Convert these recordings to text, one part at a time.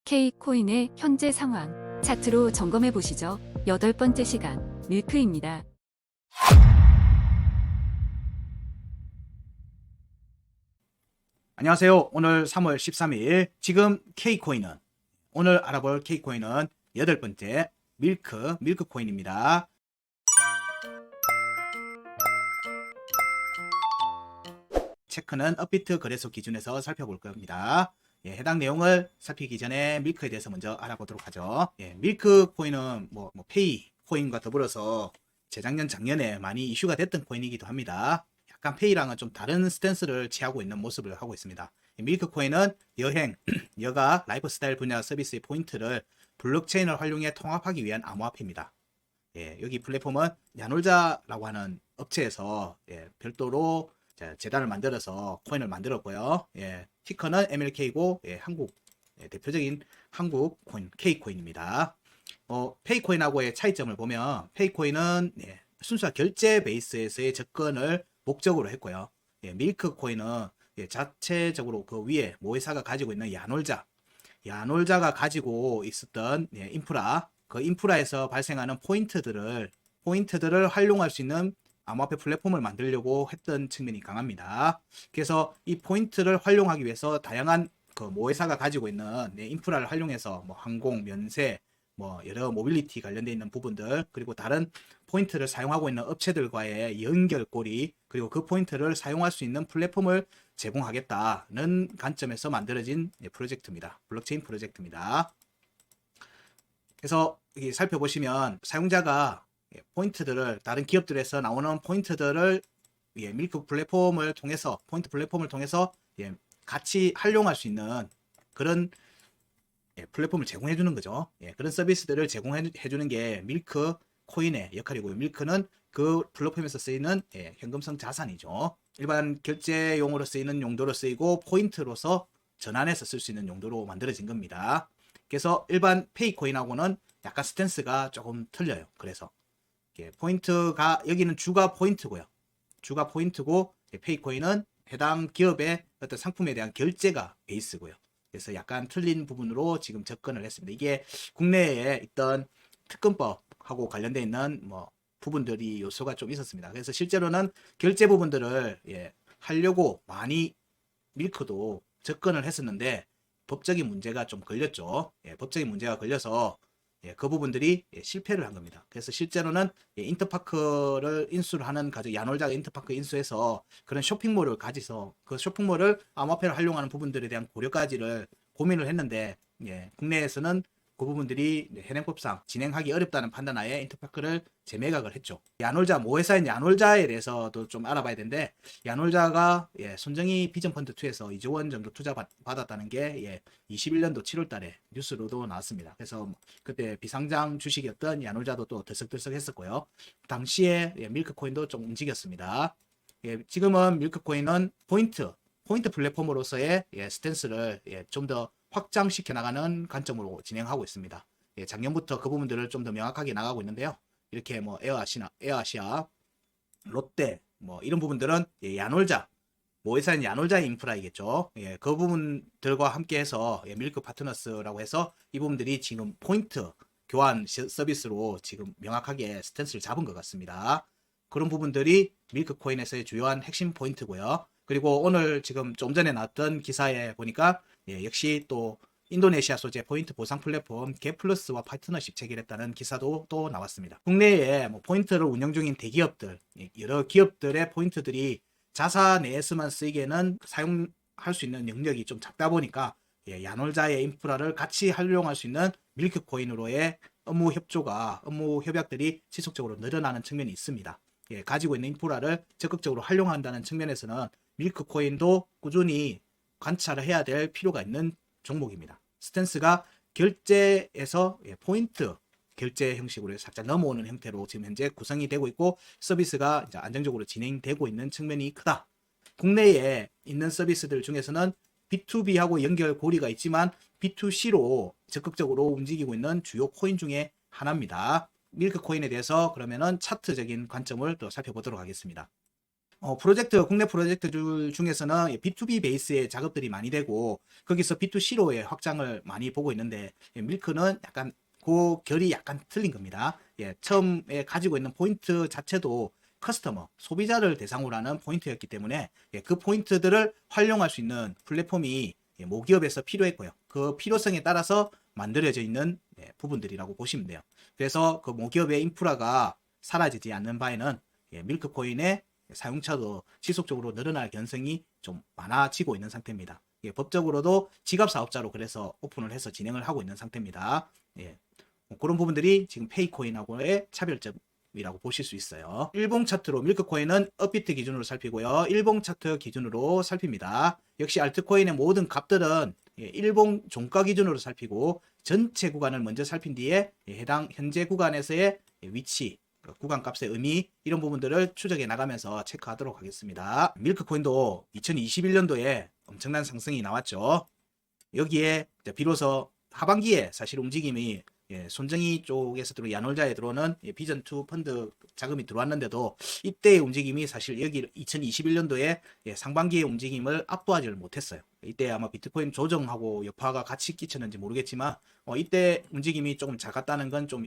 K코인의 현재 상황 차트로 점검해 보시죠. 8번째 시간 밀크입니다. 안녕하세요. 오늘 3월 13일 지금 K코인은 오늘 알아볼 K코인은 8번째 밀크코인입니다. 체크는 업비트 거래소 기준에서 살펴볼 겁니다. 해당 내용을 살피기 전에 밀크에 대해서 먼저 알아보도록 하죠. 밀크코인은 페이 코인과 더불어서 재작년 작년에 많이 이슈가 됐던 코인이기도 합니다. 약간 페이랑은 좀 다른 스탠스를 취하고 있는 모습을 하고 있습니다. 밀크코인은 여행, 여가, 라이프스타일 분야 서비스의 포인트를 블록체인을 활용해 통합하기 위한 암호화폐입니다. 여기 플랫폼은 야놀자라고 하는 업체에서 별도로 재단을 만들어서 코인을 만들었고요. 티커는 MLK고 한국 대표적인 한국 코인 K코인입니다. 페이코인하고의 차이점을 보면 페이코인은 순수한 결제 베이스에서의 접근을 목적으로 했고요. 밀크코인은 자체적으로 그 위에 모회사가 가지고 있는 야놀자가 가지고 있었던 인프라, 그 인프라에서 발생하는 포인트들을 활용할 수 있는 암호화폐 플랫폼을 만들려고 했던 측면이 강합니다. 그래서 이 포인트를 활용하기 위해서 다양한 그 모회사가 가지고 있는 인프라를 활용해서 항공, 면세, 여러 모빌리티 관련되어 있는 부분들, 그리고 다른 포인트를 사용하고 있는 업체들과의 연결고리, 그리고 그 포인트를 사용할 수 있는 플랫폼을 제공하겠다는 관점에서 만들어진 프로젝트입니다. 블록체인 프로젝트입니다. 그래서 여기 살펴보시면 사용자가 포인트들을 다른 기업들에서 나오는 포인트들을 밀크 플랫폼을 통해서 같이 활용할 수 있는 그런 플랫폼을 제공해 주는 거죠. 그런 서비스들을 제공해 주는 게 밀크 코인의 역할이고요. 밀크는 그 플랫폼에서 쓰이는 현금성 자산이죠. 일반 결제용으로 쓰이는 용도로 쓰이고 포인트로서 전환해서 쓸 수 있는 용도로 만들어진 겁니다. 그래서 일반 페이코인하고는 약간 스탠스가 조금 틀려요. 그래서 포인트가 여기는 주가 포인트고요. 주가 포인트고 페이코인은 해당 기업의 어떤 상품에 대한 결제가 베이스고요. 그래서 약간 틀린 부분으로 지금 접근을 했습니다. 이게 국내에 있던 특검법하고 관련되어 있는 부분들이 요소가 좀 있었습니다. 그래서 실제로는 결제 부분들을 하려고 많이 밀크도 접근을 했었는데 법적인 문제가 좀 걸렸죠. 법적인 문제가 걸려서 그 부분들이 실패를 한 겁니다. 그래서 실제로는 인터파크를 인수를 하는 야놀자가 인터파크 인수해서 그런 쇼핑몰을 가지서 그 쇼핑몰을 암호화폐를 활용하는 부분들에 대한 고려까지를 고민을 했는데 국내에서는 그 부분들이 현행법상 진행하기 어렵다는 판단하에 인터파크를 재매각을 했죠. 야놀자, 모회사인 야놀자에 대해서도 좀 알아봐야 되는데, 야놀자가 손정희 비전펀드2에서 2조 원 정도 투자 받았다는 게 21년도 7월 달에 뉴스로도 나왔습니다. 그래서 그때 비상장 주식이었던 야놀자도 또 들썩들썩 했었고요. 당시에 밀크코인도 좀 움직였습니다. 지금은 밀크코인은 포인트 플랫폼으로서의 스탠스를 좀 더 확장시켜 나가는 관점으로 진행하고 있습니다. 작년부터 그 부분들을 좀 더 명확하게 나가고 있는데요. 이렇게 에어아시아, 롯데 이런 부분들은 야놀자, 모회사인 야놀자의 인프라이겠죠. 그 부분들과 함께해서 밀크 파트너스라고 해서 이 부분들이 지금 포인트 교환 서비스로 지금 명확하게 스탠스를 잡은 것 같습니다. 그런 부분들이 밀크코인에서의 주요한 핵심 포인트고요. 그리고 오늘 지금 좀 전에 나왔던 기사에 보니까 역시 또 인도네시아 소재 포인트 보상 플랫폼 겟플러스와 파트너십 체결했다는 기사도 또 나왔습니다. 국내에 포인트를 운영 중인 대기업들, 여러 기업들의 포인트들이 자사 내에서만 쓰이기에는 사용할 수 있는 영역이 좀 작다 보니까 야놀자의 인프라를 같이 활용할 수 있는 밀크코인으로의 업무 협약들이 지속적으로 늘어나는 측면이 있습니다. 가지고 있는 인프라를 적극적으로 활용한다는 측면에서는 밀크코인도 꾸준히 관찰을 해야 될 필요가 있는 종목입니다. 스탠스가 결제에서 포인트 결제 형식으로 살짝 넘어오는 형태로 지금 현재 구성이 되고 있고 서비스가 이제 안정적으로 진행되고 있는 측면이 크다. 국내에 있는 서비스들 중에서는 B2B하고 연결 고리가 있지만 B2C로 적극적으로 움직이고 있는 주요 코인 중에 하나입니다. 밀크코인에 대해서 그러면은 차트적인 관점을 또 살펴보도록 하겠습니다. 국내 프로젝트들 중에서는 B2B 베이스의 작업들이 많이 되고, 거기서 B2C로의 확장을 많이 보고 있는데, 밀크는 약간 그 결이 약간 틀린 겁니다. 처음에 가지고 있는 포인트 자체도 커스터머, 소비자를 대상으로 하는 포인트였기 때문에 그 포인트들을 활용할 수 있는 플랫폼이 모기업에서 필요했고요. 그 필요성에 따라서 만들어져 있는 부분들이라고 보시면 돼요. 그래서 그 모기업의 인프라가 사라지지 않는 바에는 밀크코인의 사용자도 지속적으로 늘어날 가능성이 좀 많아지고 있는 상태입니다. 법적으로도 지갑 사업자로 그래서 오픈을 해서 진행을 하고 있는 상태입니다. 그런 부분들이 지금 페이코인하고의 차별점이라고 보실 수 있어요. 일봉 차트로 밀크코인은 업비트 기준으로 살피고요. 일봉 차트 기준으로 살핍니다. 역시 알트코인의 모든 값들은 일봉 종가 기준으로 살피고 전체 구간을 먼저 살핀 뒤에 해당 현재 구간에서의 위치, 구간 값의 의미 이런 부분들을 추적해 나가면서 체크하도록 하겠습니다. 밀크코인도 2021년도에 엄청난 상승이 나왔죠. 여기에 비로소 하반기에 사실 움직임이 손정희 쪽에서 들어온 야놀자에 들어오는 비전2 펀드 자금이 들어왔는데도 이때의 움직임이 사실 여기 2021년도에 상반기의 움직임을 압도하지를 못했어요. 이때 아마 비트코인 조정하고 여파가 같이 끼쳤는지 모르겠지만 이때 움직임이 조금 작았다는 건 좀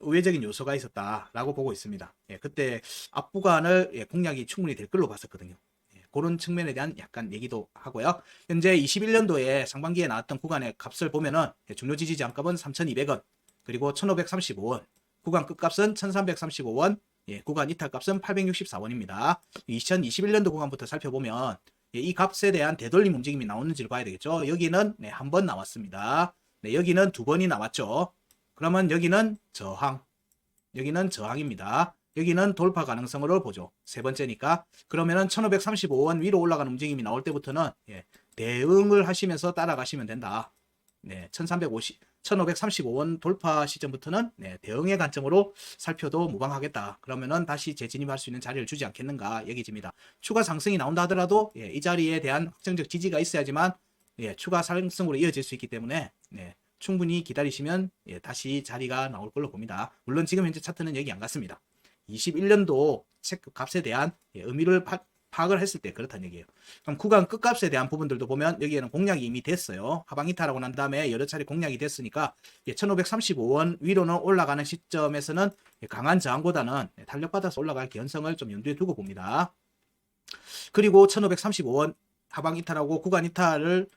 의외적인 요소가 있었다라고 보고 있습니다. 그때 앞구간을 공략이 충분히 될 걸로 봤었거든요. 그런 측면에 대한 약간 얘기도 하고요. 현재 21년도에 상반기에 나왔던 구간의 값을 보면은 중요 지지 저항값은 3,200원, 그리고 1,535원, 구간 끝값은 1,335원, 구간 이탈값은 864원입니다. 2021년도 구간부터 살펴보면 이 값에 대한 되돌림 움직임이 나오는지를 봐야 되겠죠. 여기는 한 번 나왔습니다. 여기는 두 번이 나왔죠. 그러면 여기는 저항, 여기는 저항입니다. 여기는 돌파 가능성으로 보죠. 세 번째니까. 그러면은 1535원 위로 올라가는 움직임이 나올 때부터는 대응을 하시면서 따라가시면 된다. 1535원 돌파 시점부터는 대응의 관점으로 살펴도 무방하겠다. 그러면은 다시 재진입할 수 있는 자리를 주지 않겠는가 여기집니다. 추가 상승이 나온다 하더라도 이 자리에 대한 확정적 지지가 있어야지만 추가 상승으로 이어질 수 있기 때문에 충분히 기다리시면 다시 자리가 나올 걸로 봅니다. 물론 지금 현재 차트는 여기 안 갔습니다. 21년도 체크 값에 대한 의미를 파악을 했을 때 그렇다는 얘기예요. 그럼 구간 끝값에 대한 부분들도 보면 여기에는 공략이 이미 됐어요. 하방 이탈하고 난 다음에 여러 차례 공략이 됐으니까 1535원 위로는 올라가는 시점에서는 강한 저항보다는 탄력받아서 올라갈 개연성을 좀 염두에 두고 봅니다. 그리고 1535원 하방 이탈하고 구간 이탈을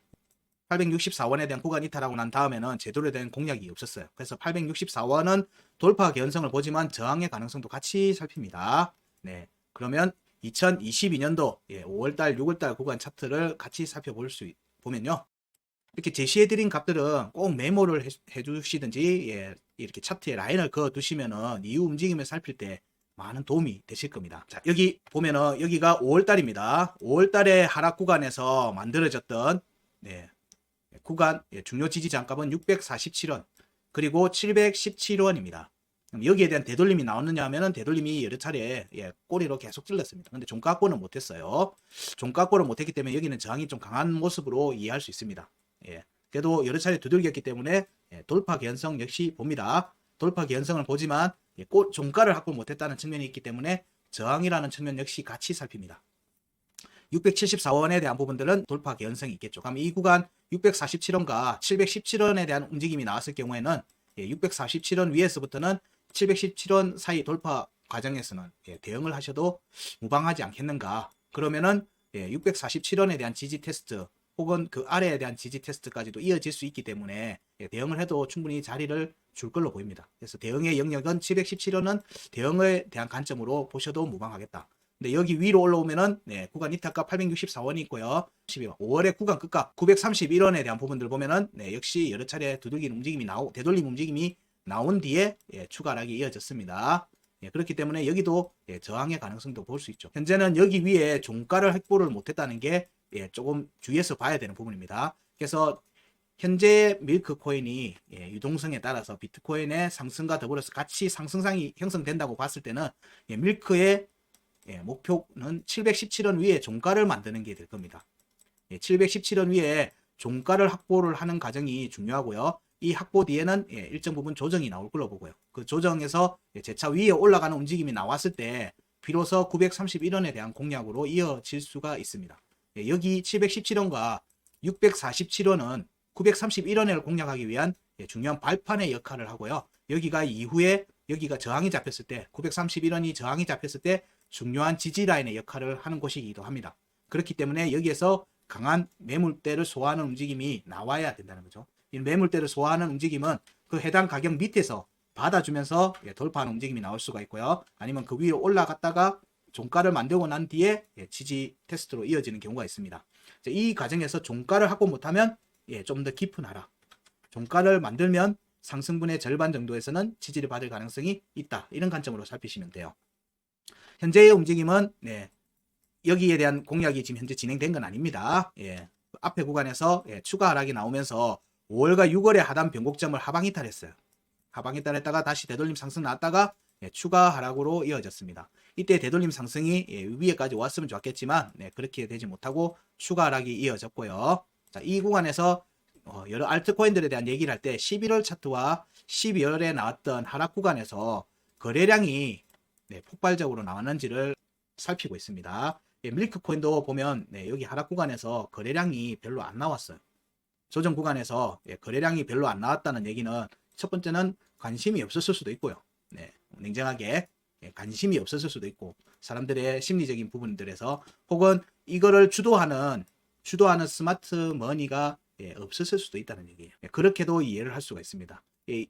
864원에 대한 구간 이탈하고 난 다음에는 제대로 된 공략이 없었어요. 그래서 864원은 돌파 개연성을 보지만 저항의 가능성도 같이 살핍니다. 그러면 2022년도 5월달, 6월달 구간 차트를 같이 살펴볼 수 보면요. 이렇게 제시해드린 값들은 꼭 메모를 해주시든지 이렇게 차트에 라인을 그어 두시면은 이후 움직임을 살필 때 많은 도움이 되실 겁니다. 자, 여기 보면은 여기가 5월달입니다. 5월달에 하락 구간에서 만들어졌던 구간 중요 지지 장값은 647원 그리고 717원입니다. 여기에 대한 되돌림이 나왔느냐 하면은 되돌림이 여러 차례 꼬리로 계속 찔렀습니다. 근데 종가권은 못했어요. 종가권을 못했기 때문에 여기는 저항이 좀 강한 모습으로 이해할 수 있습니다. 그래도 여러 차례 두들겼기 때문에 돌파 개연성 역시 봅니다. 돌파 개연성을 보지만 종가를 확보 못했다는 측면이 있기 때문에 저항이라는 측면 역시 같이 살핍니다. 674원에 대한 부분들은 돌파 개연성이 있겠죠. 그럼 이 구간 647원과 717원에 대한 움직임이 나왔을 경우에는 647원 위에서부터는 717원 사이 돌파 과정에서는 대응을 하셔도 무방하지 않겠는가. 그러면은 647원에 대한 지지 테스트 혹은 그 아래에 대한 지지 테스트까지도 이어질 수 있기 때문에 대응을 해도 충분히 자리를 줄 걸로 보입니다. 그래서 대응의 영역은 717원은 대응에 대한 관점으로 보셔도 무방하겠다. 근데 여기 위로 올라오면은 구간 이탈값 864원이 있고요. 5월의 구간 끝값 931원에 대한 부분들 보면은 역시 여러 차례 두들긴 움직임이 되돌림 움직임이 나온 뒤에 추가 하락이 이어졌습니다. 그렇기 때문에 여기도 저항의 가능성도 볼 수 있죠. 현재는 여기 위에 종가를 확보를 못했다는 게 조금 주의해서 봐야 되는 부분입니다. 그래서 현재 밀크코인이 유동성에 따라서 비트코인의 상승과 더불어서 같이 상승상이 형성된다고 봤을 때는 밀크의 목표는 717원 위에 종가를 만드는 게 될 겁니다. 717원 위에 종가를 확보를 하는 과정이 중요하고요. 이 확보 뒤에는 일정 부분 조정이 나올 걸로 보고요. 그 조정에서 재차 위에 올라가는 움직임이 나왔을 때 비로소 931원에 대한 공략으로 이어질 수가 있습니다. 예, 여기 717원과 647원은 931원을 공략하기 위한 중요한 발판의 역할을 하고요. 여기가 이후에 여기가 저항이 잡혔을 때 931원이 저항이 잡혔을 때 중요한 지지라인의 역할을 하는 곳이기도 합니다. 그렇기 때문에 여기에서 강한 매물대를 소화하는 움직임이 나와야 된다는 거죠. 이 매물대를 소화하는 움직임은 그 해당 가격 밑에서 받아주면서 돌파하는 움직임이 나올 수가 있고요. 아니면 그 위로 올라갔다가 종가를 만들고 난 뒤에 지지 테스트로 이어지는 경우가 있습니다. 이 과정에서 종가를 확보 못하면 좀 더 깊은 하락, 종가를 만들면 상승분의 절반 정도에서는 지지를 받을 가능성이 있다. 이런 관점으로 살피시면 돼요. 현재의 움직임은 여기에 대한 공략이 지금 현재 진행된 건 아닙니다. 앞에 구간에서 추가 하락이 나오면서 5월과 6월에 하단 변곡점을 하방 이탈했어요. 하방 이탈했다가 다시 되돌림 상승 나왔다가 추가 하락으로 이어졌습니다. 이때 되돌림 상승이 위에까지 왔으면 좋았겠지만 그렇게 되지 못하고 추가 하락이 이어졌고요. 자, 이 구간에서 여러 알트코인들에 대한 얘기를 할 때 11월 차트와 12월에 나왔던 하락 구간에서 거래량이 폭발적으로 나왔는지를 살피고 있습니다. 밀크코인도 보면 여기 하락 구간에서 거래량이 별로 안 나왔어요. 조정 구간에서 거래량이 별로 안 나왔다는 얘기는 첫 번째는 관심이 없었을 수도 있고요. 냉정하게 관심이 없었을 수도 있고 사람들의 심리적인 부분들에서 혹은 이거를 주도하는 스마트 머니가 없었을 수도 있다는 얘기예요. 그렇게도 이해를 할 수가 있습니다.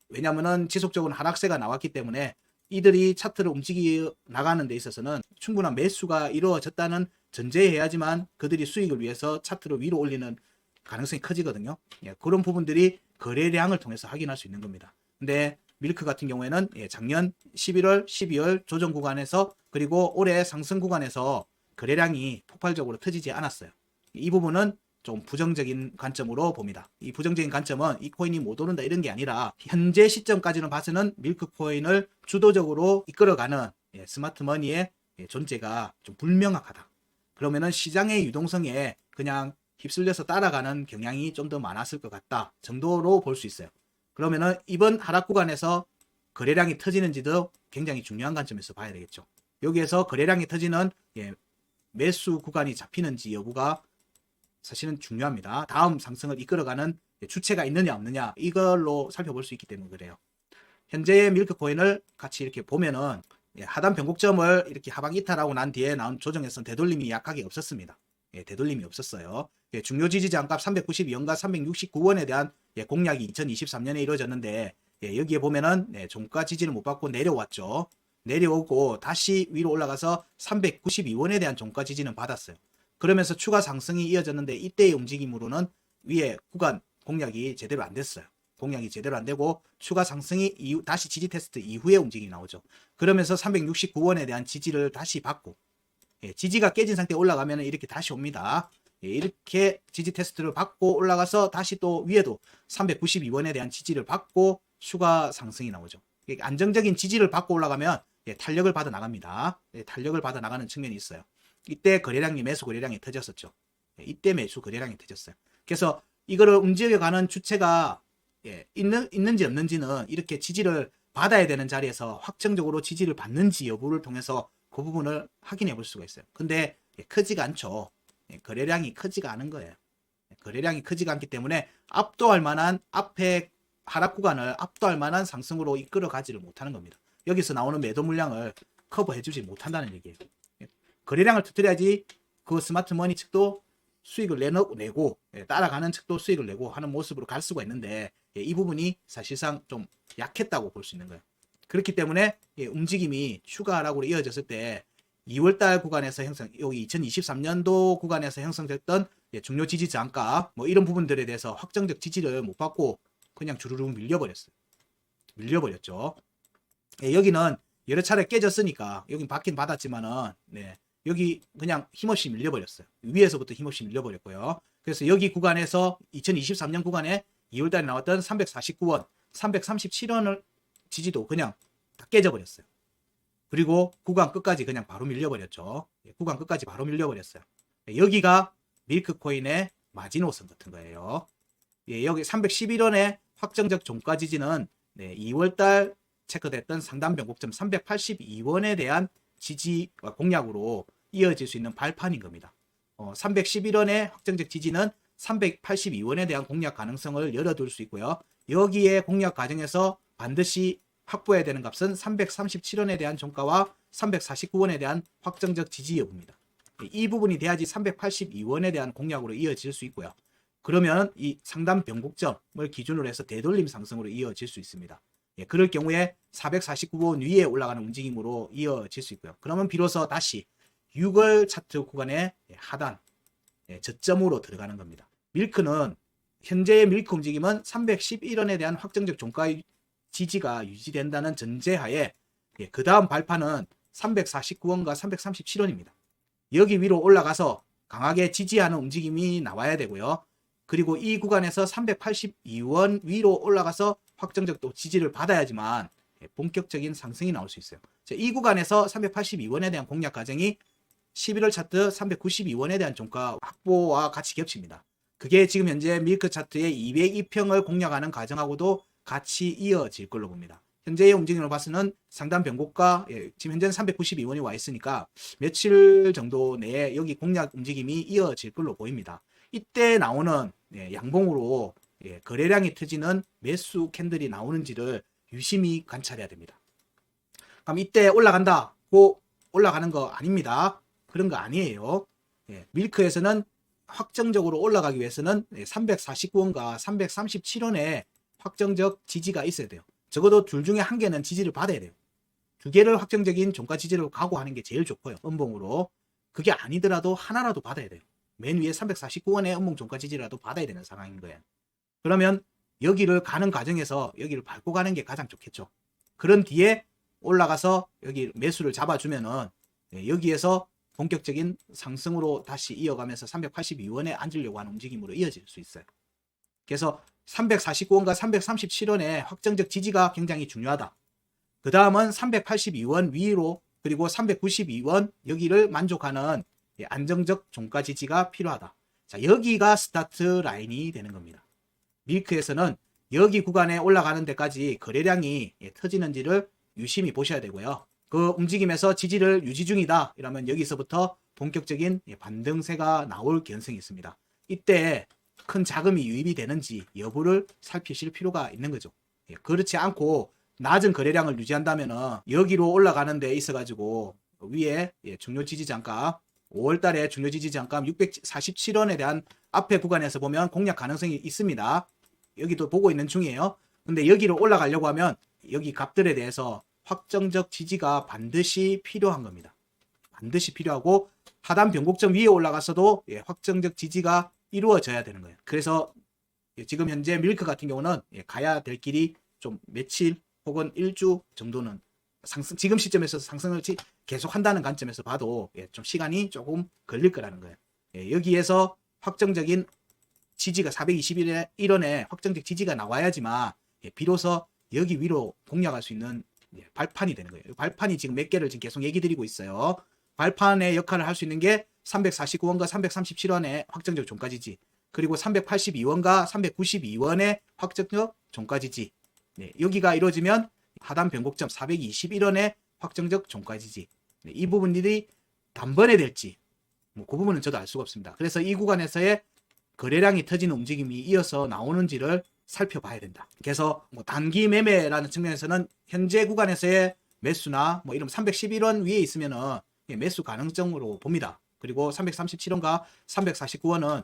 왜냐하면 지속적으로 하락세가 나왔기 때문에 이들이 차트를 움직여 나가는 데 있어서는 충분한 매수가 이루어졌다는 전제해야지만 그들이 수익을 위해서 차트를 위로 올리는 가능성이 커지거든요. 그런 부분들이 거래량을 통해서 확인할 수 있는 겁니다. 근데 밀크 같은 경우에는 작년 11월, 12월 조정 구간에서 그리고 올해 상승 구간에서 거래량이 폭발적으로 터지지 않았어요. 이 부분은 좀 부정적인 관점으로 봅니다. 이 부정적인 관점은 이 코인이 못 오른다 이런 게 아니라 현재 시점까지는 봐서는 밀크코인을 주도적으로 이끌어가는 스마트 머니의 존재가 좀 불명확하다. 그러면은 시장의 유동성에 그냥 휩쓸려서 따라가는 경향이 좀 더 많았을 것 같다 정도로 볼 수 있어요. 그러면은 이번 하락 구간에서 거래량이 터지는지도 굉장히 중요한 관점에서 봐야 되겠죠. 여기에서 거래량이 터지는 매수 구간이 잡히는지 여부가 사실은 중요합니다. 다음 상승을 이끌어가는 주체가 있느냐 없느냐 이걸로 살펴볼 수 있기 때문에 그래요. 현재의 밀크코인을 같이 이렇게 보면은 하단 변곡점을 이렇게 하방 이탈하고 난 뒤에 나온 조정에서는 되돌림이 약하게 없었습니다. 되돌림이 없었어요. 중요 지지 저항값 392원과 369원에 대한 공략이 2023년에 이루어졌는데 여기에 보면은 종가 지지를 못 받고 내려왔죠. 내려오고 다시 위로 올라가서 392원에 대한 종가 지지는 받았어요. 그러면서 추가 상승이 이어졌는데 이때의 움직임으로는 위에 구간 공략이 제대로 안 됐어요. 공략이 제대로 안 되고 추가 상승이 다시 지지 테스트 이후에 움직임이 나오죠. 그러면서 369원에 대한 지지를 다시 받고 지지가 깨진 상태에 올라가면 이렇게 다시 옵니다. 이렇게 지지 테스트를 받고 올라가서 다시 또 위에도 392원에 대한 지지를 받고 추가 상승이 나오죠. 안정적인 지지를 받고 올라가면 탄력을 받아 나갑니다. 탄력을 받아 나가는 측면이 있어요. 이때 거래량이 매수 거래량이 터졌었죠. 이때 매수 거래량이 터졌어요. 그래서 이거를 움직여가는 주체가 있는지 없는지는 이렇게 지지를 받아야 되는 자리에서 확정적으로 지지를 받는지 여부를 통해서 그 부분을 확인해 볼 수가 있어요. 근데 크지가 않죠. 거래량이 크지가 않은 거예요. 거래량이 크지가 않기 때문에 압도할 만한 앞에 하락 구간을 압도할 만한 상승으로 이끌어 가지를 못하는 겁니다. 여기서 나오는 매도 물량을 커버해 주지 못한다는 얘기예요. 거래량을 터뜨려야지 그 스마트 머니 측도 수익을 내고 따라가는 측도 수익을 내고 하는 모습으로 갈 수가 있는데 이 부분이 사실상 좀 약했다고 볼 수 있는 거예요. 그렇기 때문에 움직임이 추가 하락으로 이어졌을 때 2월달 구간에서 여기 2023년도 구간에서 형성됐던 중요 지지 저항가 뭐 이런 부분들에 대해서 확정적 지지를 못 받고 그냥 주르륵 밀려버렸죠. 여기는 여러 차례 깨졌으니까 여긴 받긴 받았지만은 여기 그냥 힘없이 밀려버렸어요. 위에서부터 힘없이 밀려버렸고요. 그래서 여기 구간에서 2023년 구간에 2월달에 나왔던 349원, 337원을 지지도 그냥 다 깨져버렸어요. 그리고 구간 끝까지 그냥 바로 밀려버렸죠. 구간 끝까지 바로 밀려버렸어요. 여기가 밀크코인의 마지노선 같은 거예요. 여기 311원의 확정적 종가 지지는 2월달 체크됐던 상단 변곡점 382원에 대한 지지와 공략으로 이어질 수 있는 발판인 겁니다. 311원의 확정적 지지는 382원에 대한 공략 가능성을 열어둘 수 있고요. 여기에 공략 과정에서 반드시 확보해야 되는 값은 337원에 대한 종가와 349원에 대한 확정적 지지 여부입니다. 이 부분이 돼야지 382원에 대한 공략으로 이어질 수 있고요. 그러면 이 상단 변곡점을 기준으로 해서 되돌림 상승으로 이어질 수 있습니다. 그럴 경우에 449원 위에 올라가는 움직임으로 이어질 수 있고요. 그러면 비로소 다시 6월 차트 구간의 하단 저점으로 들어가는 겁니다. 밀크는 현재의 밀크 움직임은 311원에 대한 확정적 종가 지지가 유지된다는 전제하에 그 다음 발판은 349원과 337원입니다. 여기 위로 올라가서 강하게 지지하는 움직임이 나와야 되고요. 그리고 이 구간에서 382원 위로 올라가서 확정적 또 지지를 받아야지만 본격적인 상승이 나올 수 있어요. 이 구간에서 382원에 대한 공략 과정이 11월 차트 392원에 대한 종가 확보와 같이 겹칩니다. 그게 지금 현재 밀크 차트의 202평을 공략하는 과정하고도 같이 이어질 걸로 봅니다. 현재의 움직임을 봐서는 상단 변곡가 지금 현재는 392원이 와 있으니까 며칠 정도 내에 여기 공략 움직임이 이어질 걸로 보입니다. 이때 나오는 양봉으로 거래량이 터지는 매수 캔들이 나오는지를 유심히 관찰해야 됩니다. 그럼 이때 올라간다고 올라가는 거 아닙니다. 그런 거 아니에요. 밀크에서는 확정적으로 올라가기 위해서는 349원과 337원의 확정적 지지가 있어야 돼요. 적어도 둘 중에 한 개는 지지를 받아야 돼요. 두 개를 확정적인 종가 지지를 각오하는 게 제일 좋고요. 음봉으로. 그게 아니더라도 하나라도 받아야 돼요. 맨 위에 349원의 음봉 종가 지지라도 받아야 되는 상황인 거예요. 그러면 여기를 가는 과정에서 여기를 밟고 가는 게 가장 좋겠죠. 그런 뒤에 올라가서 여기 매수를 잡아주면은 여기에서 본격적인 상승으로 다시 이어가면서 382원에 앉으려고 하는 움직임으로 이어질 수 있어요. 그래서 349원과 337원의 확정적 지지가 굉장히 중요하다. 그 다음은 382원 위로 그리고 392원 여기를 만족하는 안정적 종가 지지가 필요하다. 자, 여기가 스타트 라인이 되는 겁니다. 밀크에서는 여기 구간에 올라가는 데까지 거래량이 터지는지를 유심히 보셔야 되고요. 그 움직임에서 지지를 유지 중이다. 이러면 여기서부터 본격적인 반등세가 나올 가능성이 있습니다. 이때 큰 자금이 유입이 되는지 여부를 살피실 필요가 있는 거죠. 그렇지 않고 낮은 거래량을 유지한다면 여기로 올라가는 데 있어가지고 위에 중요 지지 장가 5월 달에 중요 지지 장가 647원에 대한 앞에 구간에서 보면 공략 가능성이 있습니다. 여기도 보고 있는 중이에요. 근데 여기로 올라가려고 하면 여기 값들에 대해서 확정적 지지가 반드시 필요한 겁니다. 반드시 필요하고 하단 변곡점 위에 올라가서도 확정적 지지가 이루어져야 되는 거예요. 그래서 지금 현재 밀크 같은 경우는 가야 될 길이 좀 며칠 혹은 일주 정도는 지금 시점에서 상승을 계속 한다는 관점에서 봐도 좀 시간이 조금 걸릴 거라는 거예요. 여기에서 확정적인 지지가 421원에 확정적 지지가 나와야지만 비로소 여기 위로 공략할 수 있는 발판이 되는 거예요. 발판이 지금 몇 개를 지금 계속 얘기 드리고 있어요. 발판의 역할을 할 수 있는 게 349원과 337원의 확정적 종가 지지, 그리고 382원과 392원의 확정적 종가 지지. 여기가 이루어지면 하단 변곡점 421원의 확정적 종가 지지. 이 부분들이 단번에 될지 그 부분은 저도 알 수가 없습니다. 그래서 이 구간에서의 거래량이 터지는 움직임이 이어서 나오는지를 살펴봐야 된다. 그래서 단기 매매라는 측면에서는 현재 구간에서의 매수나 이런 311원 위에 있으면은 매수 가능성으로 봅니다. 그리고 337원과 349원은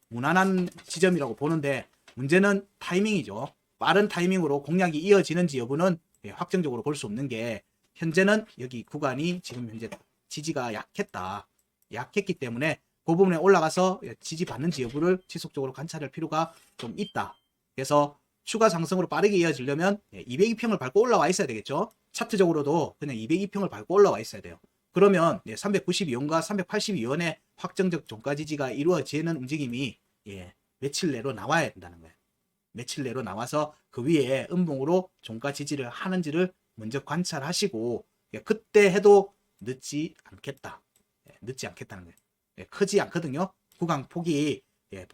무난한 지점이라고 보는데 문제는 타이밍이죠. 빠른 타이밍으로 공략이 이어지는지 여부는 확정적으로 볼 수 없는 게 현재는 여기 구간이 지금 현재 지지가 약했기 때문에 그 부분에 올라가서 지지받는지 여부를 지속적으로 관찰할 필요가 좀 있다. 그래서 추가 상승으로 빠르게 이어지려면 202평을 밟고 올라와 있어야 되겠죠. 차트적으로도 그냥 202평을 밟고 올라와 있어야 돼요. 그러면 392원과 382원의 확정적 종가 지지가 이루어지는 움직임이 며칠 내로 나와야 된다는 거예요. 며칠 내로 나와서 그 위에 음봉으로 종가 지지를 하는지를 먼저 관찰하시고 그때 해도 늦지 않겠다. 늦지 않겠다는 거예요. 크지 않거든요. 구간 폭이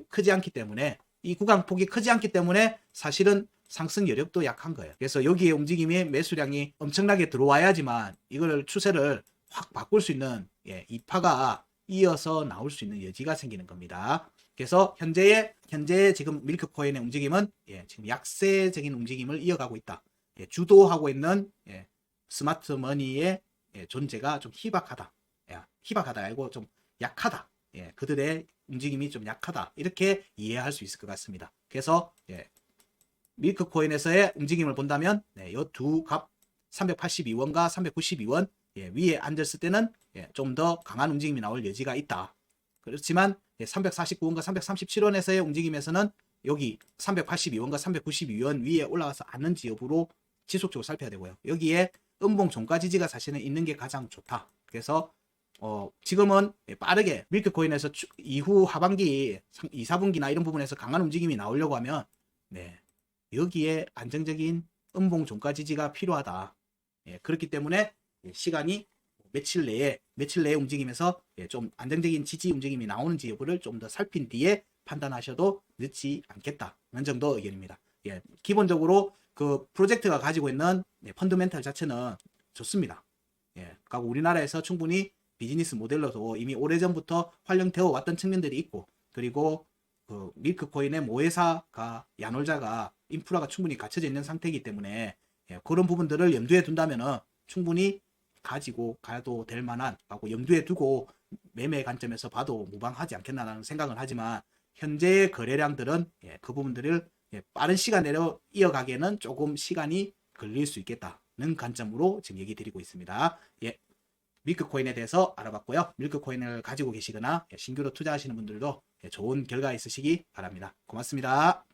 크지 않기 때문에 이 구간 폭이 크지 않기 때문에 사실은 상승 여력도 약한 거예요. 그래서 여기에 움직임의 매수량이 엄청나게 들어와야지만 이걸 추세를 확 바꿀 수 있는 이파가 이어서 나올 수 있는 여지가 생기는 겁니다. 그래서 현재 지금 밀크코인의 움직임은 지금 약세적인 움직임을 이어가고 있다. 주도하고 있는 스마트 머니의 존재가 좀 희박하다. 희박하다 알고 좀 약하다. 그들의 움직임이 좀 약하다. 이렇게 이해할 수 있을 것 같습니다. 그래서 밀크코인에서의 움직임을 본다면 이 두 값 382원과 392원 위에 앉았을 때는 좀 더 강한 움직임이 나올 여지가 있다. 그렇지만 349원과 337원에서의 움직임에서는 여기 382원과 392원 위에 올라가서 앉는지 여부로 지속적으로 살펴야 되고요. 여기에 음봉 종가 지지가 사실은 있는 게 가장 좋다. 그래서 지금은 빠르게 밀크코인에서 이후 하반기 2, 4분기나 이런 부분에서 강한 움직임이 나오려고 하면 여기에 안정적인 음봉 종가 지지가 필요하다. 그렇기 때문에 시간이 며칠 내에 움직임에서 좀 안정적인 지지 움직임이 나오는지 여부를 좀 더 살핀 뒤에 판단하셔도 늦지 않겠다는 정도 의견입니다. 기본적으로 그 프로젝트가 가지고 있는 펀더멘탈 자체는 좋습니다. 그리고 우리나라에서 충분히 비즈니스 모델로도 이미 오래전부터 활용되어 왔던 측면들이 있고, 그리고 그 밀크코인의 모회사가 야놀자가 인프라가 충분히 갖춰져 있는 상태이기 때문에 그런 부분들을 염두에 둔다면은 충분히 가지고 가도 될 만한 하고 염두에 두고 매매 관점에서 봐도 무방하지 않겠나라는 생각을 하지만, 현재의 거래량들은 그 부분들을 빠른 시간 내로 이어가기에는 조금 시간이 걸릴 수 있겠다는 관점으로 지금 얘기 드리고 있습니다. 밀크코인에 대해서 알아봤고요. 밀크코인을 가지고 계시거나 신규로 투자하시는 분들도 좋은 결과 있으시기 바랍니다. 고맙습니다.